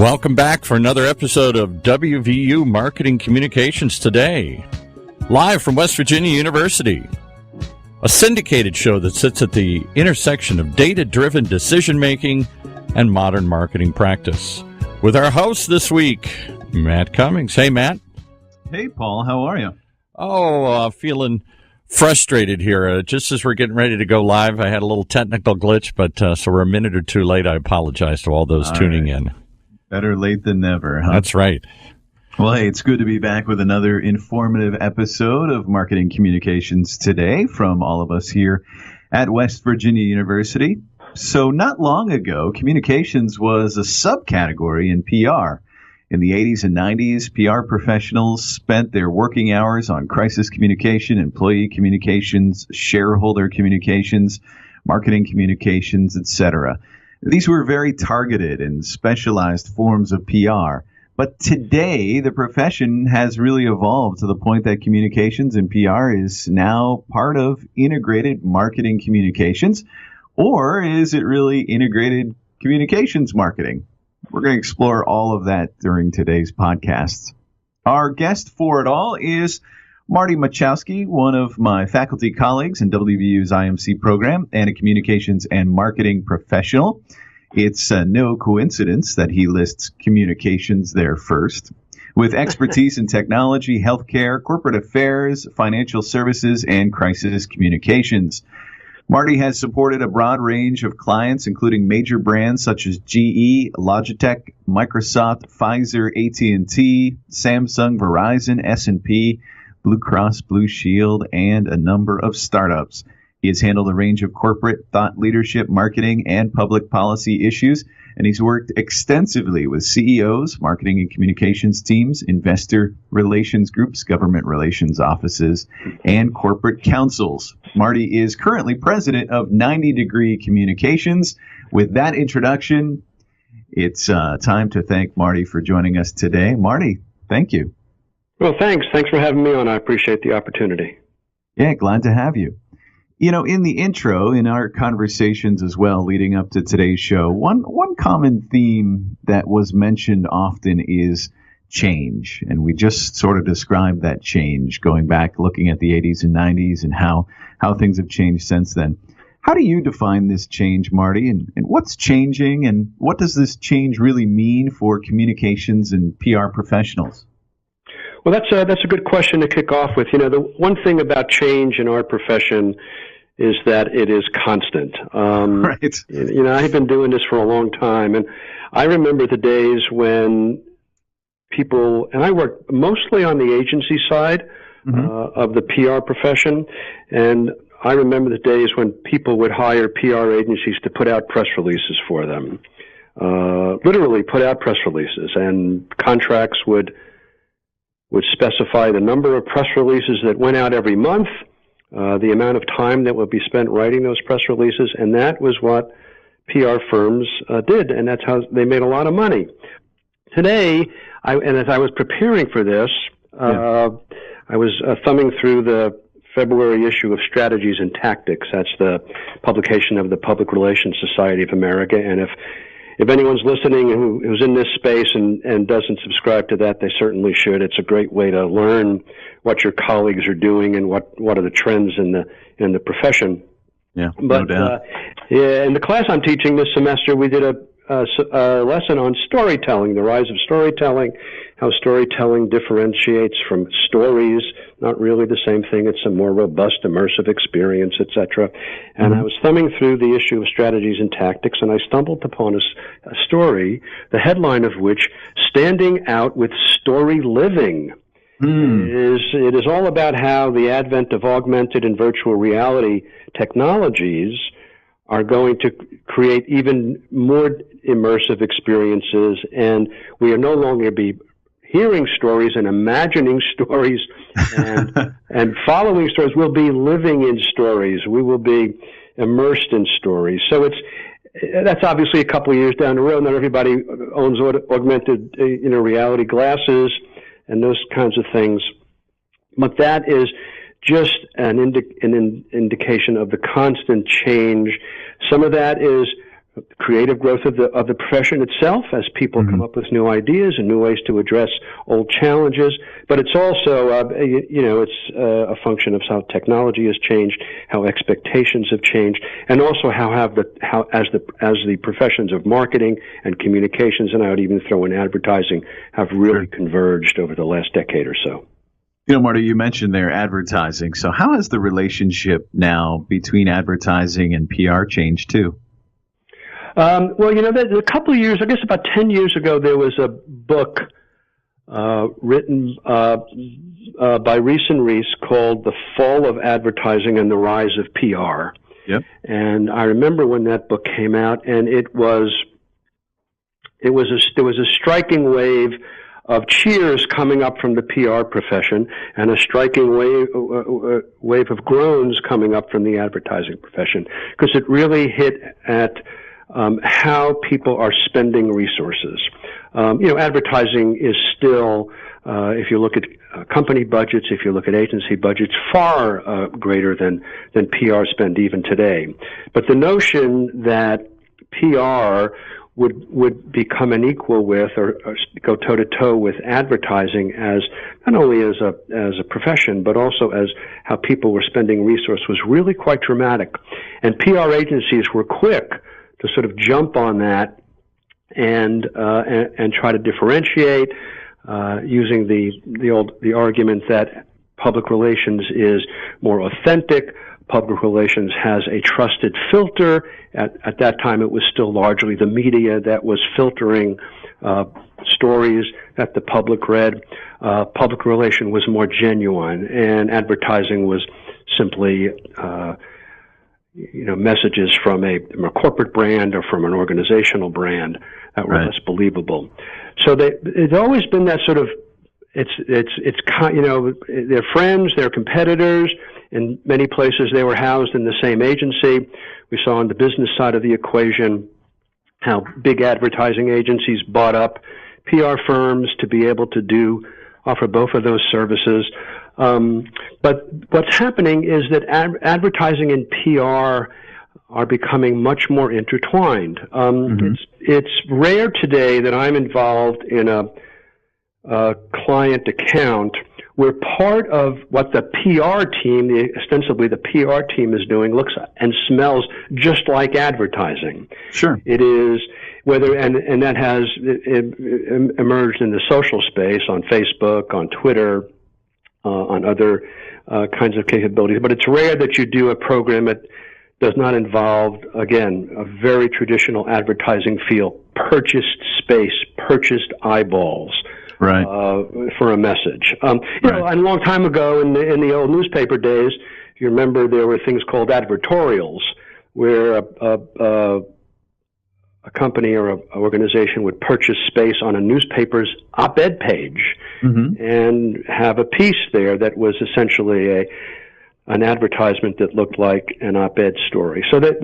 Welcome back for another episode of WVU Marketing Communications Today, live from West Virginia University, a syndicated show that sits at the intersection of data-driven decision-making and modern marketing practice. With our host this week, Matt Cummings. Hey, Matt. Hey, Paul. How are you? Feeling frustrated here. Just as we're getting ready to go live, I had a little technical glitch, but so we're a minute or two late. I apologize to all those tuning in. Better late than never, huh? That's right. Well, hey, it's good to be back with another informative episode of Marketing Communications Today from all of us here at West Virginia University. So not long ago, communications was a subcategory in PR. In the 80s and 90s, PR professionals spent their working hours on crisis communication, employee communications, shareholder communications, marketing communications, etc. These were very targeted and specialized forms of PR. But today, the profession has really evolved to the point that communications and PR is now part of integrated marketing communications. Or is it really integrated communications marketing? We're going to explore all of that during today's podcast. Our guest for it all is Marty Machowsky, one of my faculty colleagues in WVU's IMC program and a communications and marketing professional. It's no coincidence that he lists communications there first. With expertise in technology, healthcare, corporate affairs, financial services, and crisis communications. Marty has supported a broad range of clients, including major brands such as GE, Logitech, Microsoft, Pfizer, AT&T, Samsung, Verizon, S&P, Blue Cross Blue Shield, and a number of startups. He has handled a range of corporate, thought leadership, marketing, and public policy issues, and he's worked extensively with CEOs, marketing and communications teams, investor relations groups, government relations offices, and corporate counsels. Marty is currently president of 90 Degree Communications. With that introduction, it's time to thank Marty for joining us today. Marty, thank you. Well, thanks. Thanks for having me on. I appreciate the opportunity. Yeah, glad to have you. You know, in the intro, in our conversations as well leading up to today's show, one common theme that was mentioned often is change. And we just sort of described that change, going back, looking at the 80s and 90s and how things have changed since then. How do you define this change, Marty? And what's changing, and what does this change really mean for communications and PR professionals? Well, that's a good question to kick off with. You know, the one thing about change in our profession is that it is constant. Right. You know, I've been doing this for a long time, and I remember the days when people, and I worked mostly on the agency side of the PR profession, and I remember the days when people would hire PR agencies to put out press releases for them, literally put out press releases, and contracts would specify the number of press releases that went out every month, the amount of time that would be spent writing those press releases, and that was what PR firms did, and that's how they made a lot of money. Today, and as I was preparing for this, I was thumbing through the February issue of Strategies and Tactics. That's the publication of the Public Relations Society of America, and if anyone's listening who's in this space and doesn't subscribe to that, they certainly should. It's a great way to learn what your colleagues are doing and what are the trends in the profession. Yeah, but, no doubt. In the class I'm teaching this semester, we did a lesson on storytelling, the rise of storytelling, how storytelling differentiates from stories, not really the same thing. It's a more robust, immersive experience, etc. And I was thumbing through the issue of Strategies and Tactics, and I stumbled upon a story, the headline of which, Standing Out with Story Living. It is all about how the advent of augmented and virtual reality technologies are going to create even more immersive experiences, and we are no longer be hearing stories and imagining stories and following stories. We'll be living in stories. We will be immersed in stories. So that's obviously a couple of years down the road. Not everybody owns augmented reality glasses and those kinds of things. But that is just an indication of the constant change. Some of that is creative growth of the profession itself as people come up with new ideas and new ways to address old challenges. But it's also, it's a function of how technology has changed, how expectations have changed, and also as the professions of marketing and communications, and I would even throw in advertising, have really converged over the last decade or so. Marty, you mentioned there advertising. So how has the relationship now between advertising and PR changed too? A couple of years, I guess about 10 years ago, there was a book written by Reese and Reese called The Fall of Advertising and the Rise of PR. Yep. And I remember when that book came out, and there was a striking wave of cheers coming up from the PR profession, and a striking wave of groans coming up from the advertising profession, because it really hit at how people are spending resources. Advertising is still, if you look at company budgets, if you look at agency budgets, far greater than PR spend even today. But the notion that PR would become an equal with or go toe-to-toe with advertising as not only as a profession, but also as how people were spending resources was really quite dramatic. And PR agencies were quick to sort of jump on that and try to differentiate using the argument that public relations is more authentic. Public relations has a trusted filter. At that time, it was still largely the media that was filtering stories that the public read. Public relation was more genuine, and advertising was simply messages from a corporate brand or from an organizational brand that were less believable. So it's always been that sort of, they're friends, they're competitors. In many places, they were housed in the same agency. We saw on the business side of the equation how big advertising agencies bought up PR firms to be able to offer both of those services. But what's happening is that advertising and PR are becoming much more intertwined. It's rare today that I'm involved in a client account where part of what the PR team, ostensibly the PR team is doing, looks and smells just like advertising. Sure. It is and that has emerged in the social space, on Facebook, on Twitter, on other kinds of capabilities. But it's rare that you do a program that does not involve, again, a very traditional advertising feel, purchased space, purchased eyeballs. Right. For a message. And a long time ago in the old newspaper days, you remember there were things called advertorials, where a company or an organization would purchase space on a newspaper's op-ed page and have a piece there that was essentially an advertisement that looked like an op-ed story. So that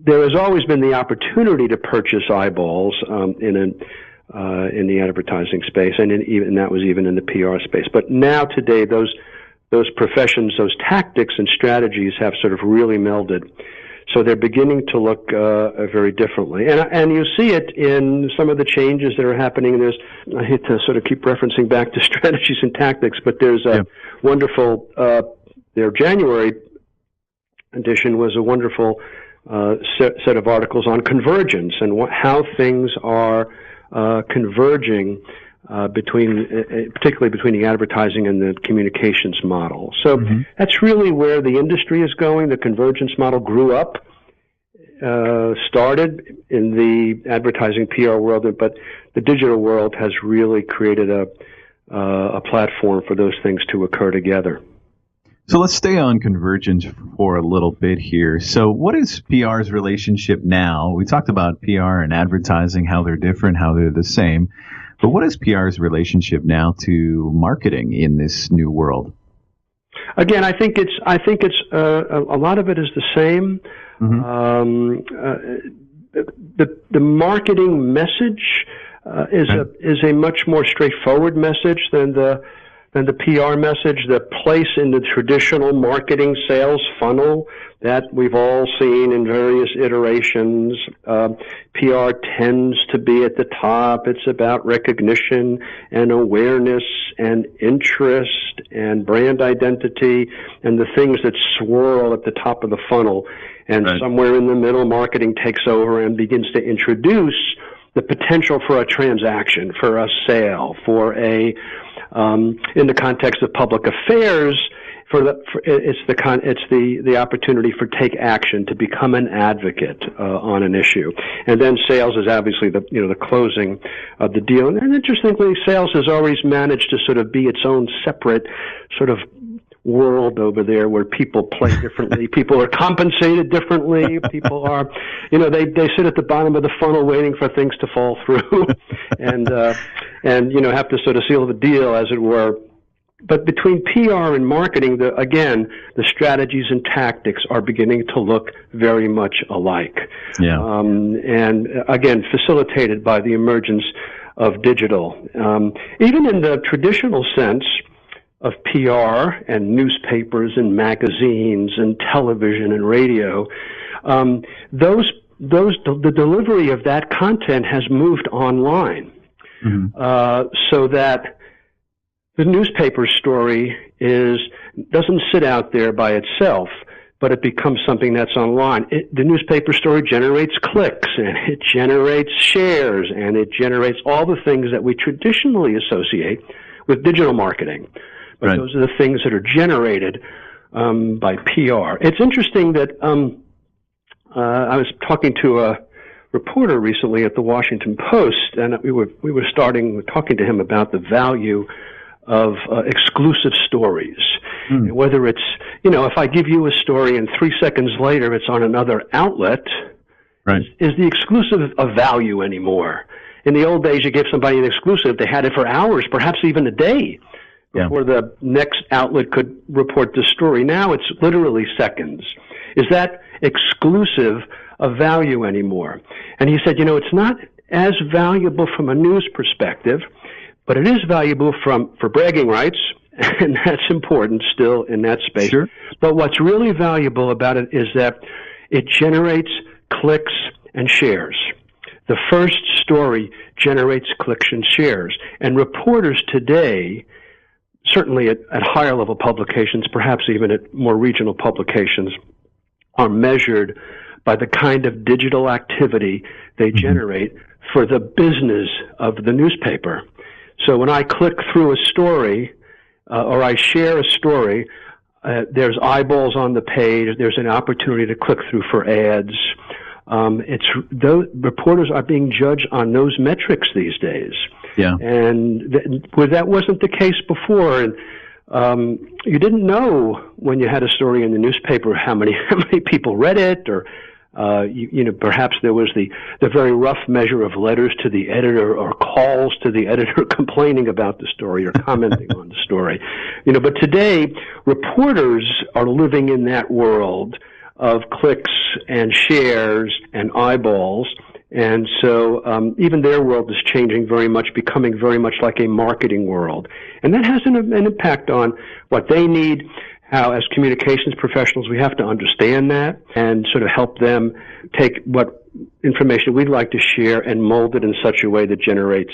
there has always been the opportunity to purchase eyeballs in the advertising space, and that was even in the PR space. But now today, those professions, those tactics and strategies have sort of really melded. So they're beginning to look very differently, and you see it in some of the changes that are happening. I hate to sort of keep referencing back to strategies and tactics, but there's a wonderful. Their January edition was a wonderful set of articles on convergence and how things are converging particularly between the advertising and the communications model. So that's really where the industry is going. The convergence model grew up, started in the advertising PR world, but the digital world has really created a platform for those things to occur together. So let's stay on convergence for a little bit here. So what is PR's relationship now? We talked about PR and advertising, how they're different, how they're the same. But what is PR's relationship now to marketing in this new world? Again, I think it's a lot of it is the same. The marketing message is a much more straightforward message than the than the PR message, the place in the traditional marketing sales funnel that we've all seen in various iterations. PR tends to be at the top. It's about recognition and awareness and interest and brand identity and the things that swirl at the top of the funnel. And somewhere in the middle, marketing takes over and begins to introduce the potential for a transaction, for a sale, for a in the context of public affairs, it's the opportunity for take action, to become an advocate on an issue, and then sales is obviously the closing of the deal. And interestingly, sales has always managed to sort of be its own separate sort of world over there, where people play differently, people are compensated differently, people are, they sit at the bottom of the funnel waiting for things to fall through, and have to sort of seal the deal, as it were. But between PR and marketing, the strategies and tactics are beginning to look very much alike. Yeah. And again, facilitated by the emergence of digital. Even in the traditional sense of PR and newspapers and magazines and television and radio, the delivery of that content has moved online, so that the newspaper story doesn't sit out there by itself, but it becomes something that's online. The newspaper story generates clicks, and it generates shares, and it generates all the things that we traditionally associate with digital marketing. But those are the things that are generated by PR. It's interesting that I was talking to a reporter recently at the Washington Post, and we were talking to him about the value of exclusive stories. Whether it's, if I give you a story and 3 seconds later it's on another outlet, is the exclusive of value anymore? In the old days, you gave somebody an exclusive, they had it for hours, perhaps even a day, before the next outlet could report the story. Now it's literally seconds. Is that exclusive of value anymore? And he said, it's not as valuable from a news perspective, but it is valuable for bragging rights, and that's important still in that space. Sure. But what's really valuable about it is that it generates clicks and shares. The first story generates clicks and shares. And reporters today, certainly at higher level publications, perhaps even at more regional publications, are measured by the kind of digital activity they generate for the business of the newspaper. So when I click through a story, or I share a story, there's eyeballs on the page, there's an opportunity to click through for ads. Reporters are being judged on those metrics these days. Yeah. And that wasn't the case before. And you didn't know when you had a story in the newspaper how many people read it, or perhaps there was the very rough measure of letters to the editor or calls to the editor complaining about the story or commenting on the story. But today, reporters are living in that world of clicks and shares and eyeballs. And so even their world is changing very much, becoming very much like a marketing world. And that has an impact on what they need. How, as communications professionals, we have to understand that and sort of help them take what information we'd like to share and mold it in such a way that generates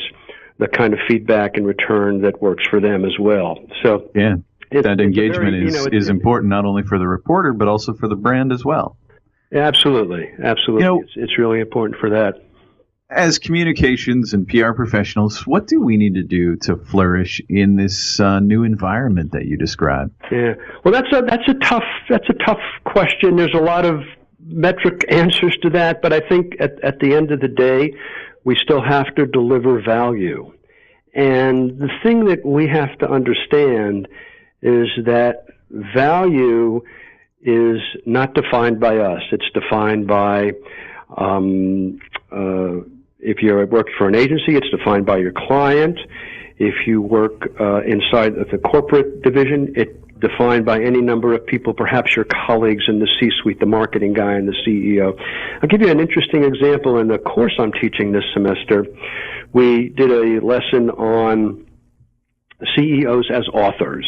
the kind of feedback and return that works for them as well. So yeah, that engagement is important not only for the reporter but also for the brand as well. Absolutely. It's really important for that. As communications and PR professionals, what do we need to do to flourish in this new environment that you described? Yeah, well, that's a tough question. There's a lot of metric answers to that, but I think at the end of the day, we still have to deliver value. And the thing that we have to understand is that value is not defined by us. It's defined by if you're working for an agency, it's defined by your client. If you work inside of the corporate division, it's defined by any number of people, perhaps your colleagues in the C-suite, the marketing guy and the CEO. I'll give you an interesting example in the course I'm teaching this semester. We did a lesson on CEOs as authors.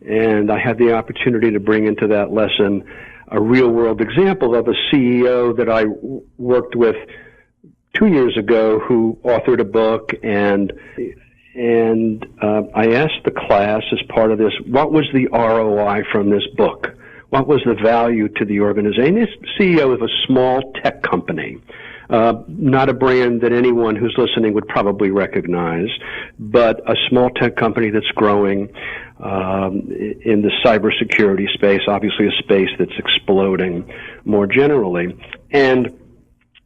And I had the opportunity to bring into that lesson a real-world example of a CEO that I worked with 2 years ago who authored a book, and I asked the class as part of this, what was the ROI from this book? What was the value to the organization? This CEO of a small tech company, not a brand that anyone who's listening would probably recognize, but a small tech company that's growing in the cybersecurity space, obviously a space that's exploding more generally. And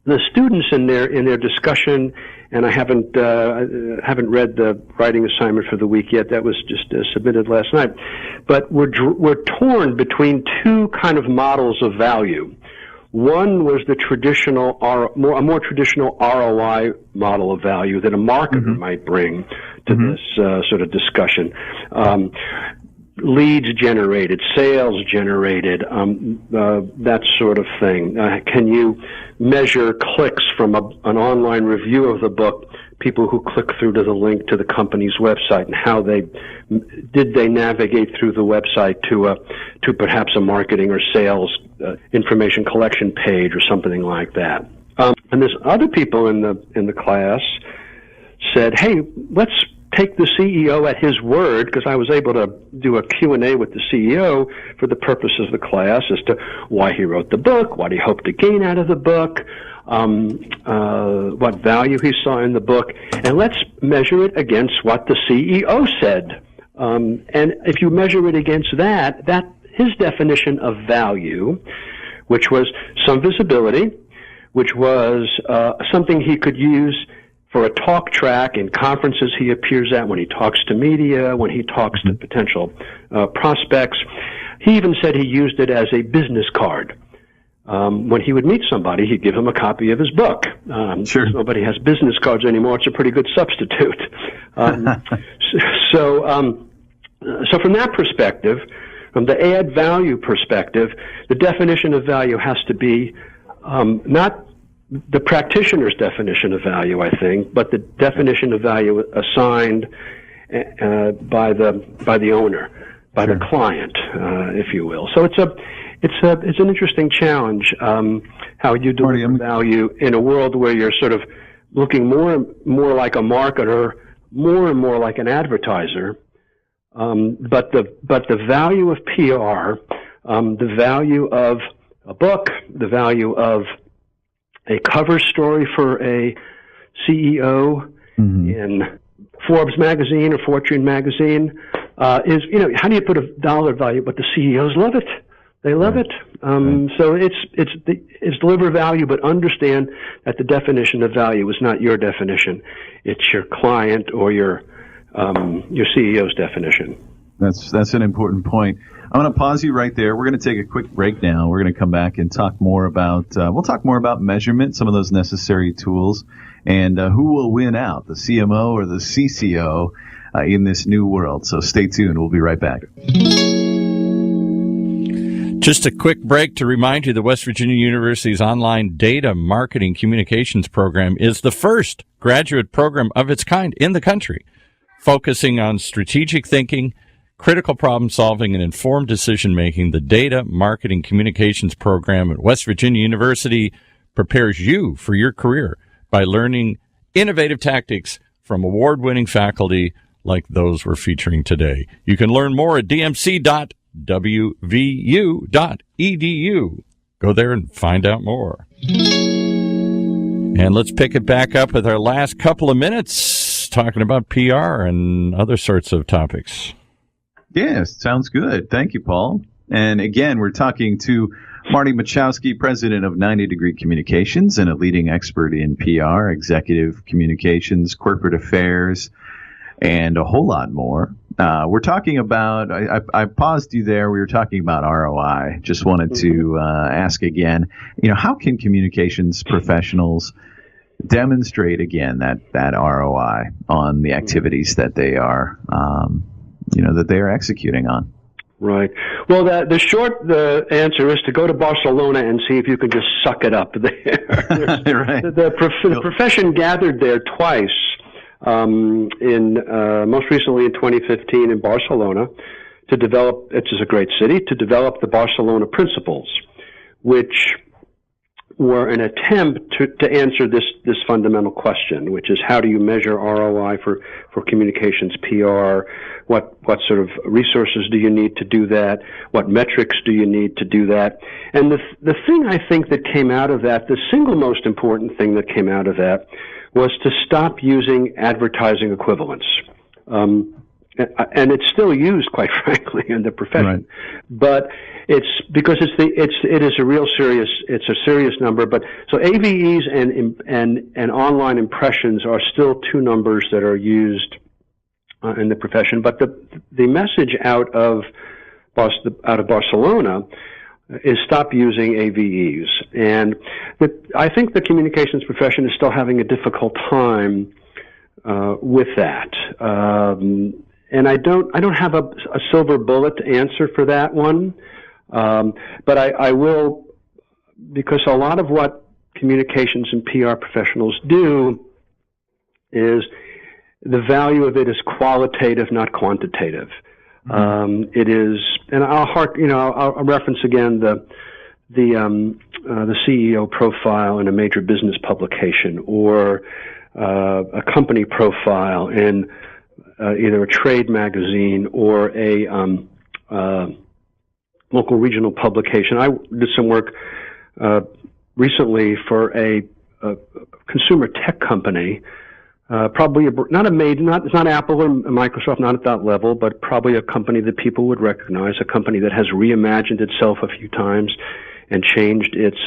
the students in their discussion, and I haven't read the writing assignment for the week yet. That was just submitted last night. But we're torn between two kind of models of value. One was the traditional, a more traditional ROI model of value that a marketer might bring to this sort of discussion. Leads generated, sales generated, that sort of thing. Can you measure clicks from an online review of the book, people who click through to the link to the company's website, and how did they navigate through the website to perhaps a marketing or sales information collection page or something like that. And there's other people in the class said, hey, let's take the CEO at his word, because I was able to do a Q&A with the CEO for the purposes of the class as to why he wrote the book, what he hoped to gain out of the book, what value he saw in the book, and let's measure it against what the CEO said. And if you measure it against that his definition of value, which was some visibility, which was something he could use for a talk track in conferences he appears at, when he talks to media, when he talks to potential prospects. He even said he used it as a business card. When he would meet somebody, he'd give him a copy of his book. Sure. Nobody has business cards anymore. It's a pretty good substitute. So from that perspective, from the add value perspective, the definition of value has to be not the practitioner's definition of value, I think, but the definition of value assigned by the owner, by the client, if you will. So it's an interesting challenge how you deliver value in a world where you're sort of looking more and more like a marketer, more and more like an advertiser. But the value of PR, the value of a book, the value of a cover story for a CEO in Forbes magazine or Fortune magazine is, how do you put a dollar value? But the CEOs love it. They love it. So it's deliver value, but understand that the definition of value is not your definition. It's your client or your CEO's definition. That's an important point. I'm going to pause you right there. We're going to take a quick break now. We're going to come back and talk more about measurement, some of those necessary tools, and who will win out, the CMO or the CCO in this new world. So stay tuned. We'll be right back. Just a quick break to remind you that West Virginia University's online data marketing communications program is the first graduate program of its kind in the country, focusing on strategic thinking, critical problem solving, and informed decision making. The Data Marketing Communications program at West Virginia University prepares you for your career by learning innovative tactics from award-winning faculty like those we're featuring today. You can learn more at dmc.wvu.edu. Go there and find out more. And let's pick it back up with our last couple of minutes talking about PR and other sorts of topics. Yes, sounds good. Thank you, Paul. And again, we're talking to Marty Machowsky, president of 90 Degree Communications and a leading expert in PR, executive communications, corporate affairs, and a whole lot more. We're talking about, I paused you there. We were talking about ROI. Just wanted to ask again, how can communications professionals demonstrate again that ROI on the activities that they are, that they are executing on? Right. Well, the answer is to go to Barcelona and see if you can just suck it up there. Right. The profession gathered there twice most recently in 2015 in Barcelona, to develop, which is a great city, to develop the Barcelona Principles, which were an attempt to answer this fundamental question, which is how do you measure ROI for communications PR? What sort of resources do you need to do that? What metrics do you need to do that? And the thing I think that came out of that, the single most important thing that came out of that, was to stop using advertising equivalence. And it's still used, quite frankly, in the profession. Right. But it's because it is a real serious, it's a serious number. But so AVEs and online impressions are still two numbers that are used in the profession. But the message out of Barcelona is stop using AVEs. And I think the communications profession is still having a difficult time with that. And I don't have a silver bullet to answer for that one. But I will, because a lot of what communications and PR professionals do is the value of it is qualitative, not quantitative. It is, and I'll reference again the CEO profile in a major business publication, or a company profile in either a trade magazine or a local regional publication. I did some work recently for a consumer tech company. Probably it's not Apple or Microsoft, not at that level, but probably a company that people would recognize, a company that has reimagined itself a few times and changed its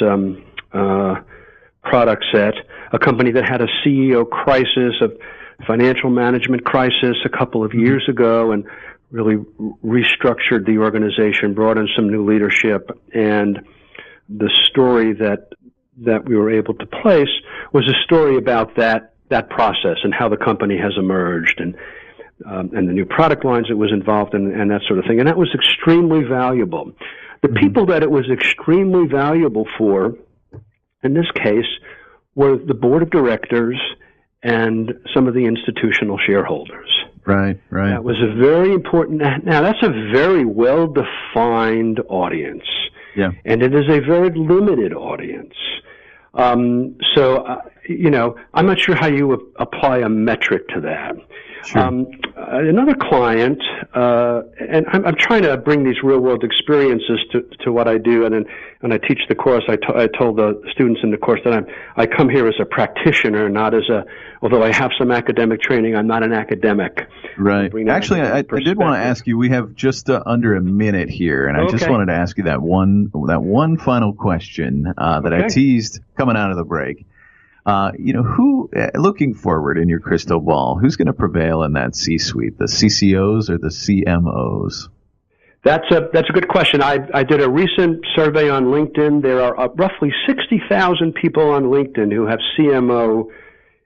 product set, a company that had a CEO crisis, a financial management crisis a couple of years ago, and really restructured the organization, brought in some new leadership, and the story that we were able to place was a story about that process and how the company has emerged, and the new product lines it was involved in, and that sort of thing. And that was extremely valuable. The people that it was extremely valuable for, in this case, were the board of directors and some of the institutional shareholders. Right. That was a very important. Now, that's a very well-defined audience. Yeah. And it is a very limited audience. So, I'm not sure how you apply a metric to that. Sure. Another client, and I'm trying to bring these real-world experiences to what I do, and then when I teach the course, I told the students in the course that I come here as a practitioner, not as although I have some academic training, I'm not an academic. Right. Actually, I did want to ask you, we have just under a minute here, and I just wanted to ask you that one final question that I teased coming out of the break. Who, looking forward in your crystal ball, who's going to prevail in that C-suite, the CCOs or the CMOs? That's a good question. I did a recent survey on LinkedIn. There are roughly 60,000 people on LinkedIn who have CMO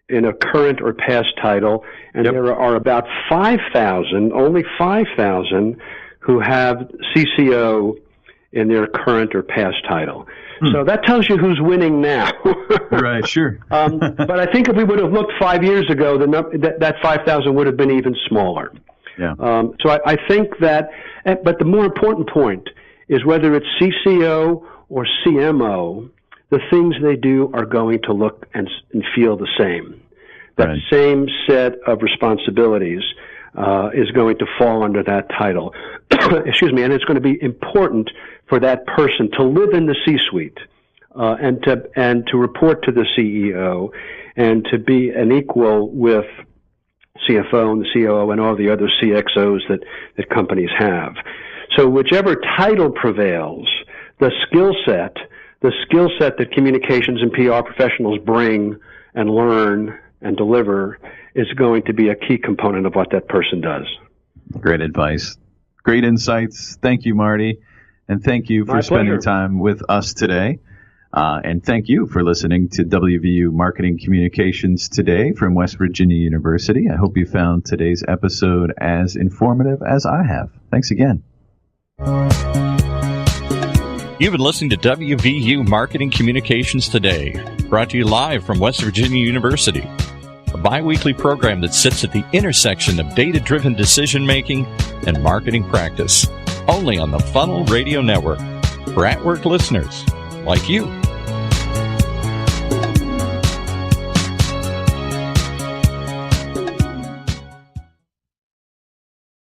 in a current or past title, and there are about 5,000, only 5,000, who have CCO in their current or past title. So that tells you who's winning now. Right, sure. But I think if we would have looked 5 years ago, that 5,000 would have been even smaller. Yeah. So I think that, but the more important point is whether it's CCO or CMO, the things they do are going to look and feel the same. That same set of responsibilities is going to fall under that title. Excuse me, and it's going to be important for that person to live in the C-suite and to report to the CEO and to be an equal with CFO and the COO and all the other CXOs that companies have. So whichever title prevails, the skill set that communications and PR professionals bring and learn and deliver is going to be a key component of what that person does. Great advice. Great insights. Thank you, Marty. And thank you for spending time with us today. And thank you for listening to WVU Marketing Communications Today from West Virginia University. I hope you found today's episode as informative as I have. Thanks again. You've been listening to WVU Marketing Communications Today, brought to you live from West Virginia University. a bi-weekly program that sits at the intersection of data-driven decision-making and marketing practice, only on the Funnel Radio Network, for at-work listeners like you.